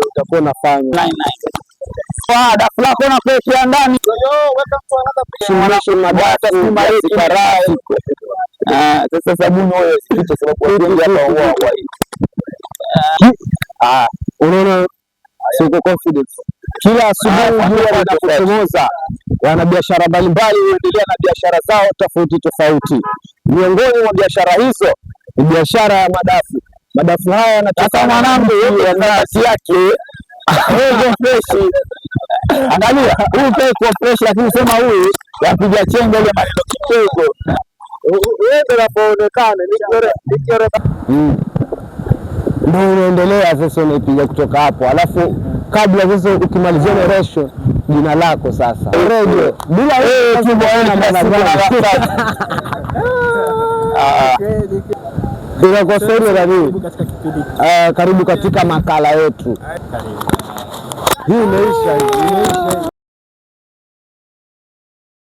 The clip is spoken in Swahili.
utakuwa unafanya dafu lako na kuwekea ndani. Sasa sabuni wewe unaona, siko confidence. Kila asubuhi wanapochomoza, wanabiashara mbalimbali huendelea na biashara zao tofauti tofauti. Miongoni mwa biashara hizo ni biashara ya madafu. Madafu haya yanatoka mwanangu ya nafasi yake fresh. Angalia huyu kwa fresh, lakini sema huyu yapiga chenga ile maneno kidogo. Wewe unapoonekana ndio unaendelea sasa, unapiga kutoka hapo, alafu kabla sasa ukimalizia operation jina lako sasa radio bila wewe tu bwana bila kwa story nani. Karibu katika makala yetu hii. Imeisha.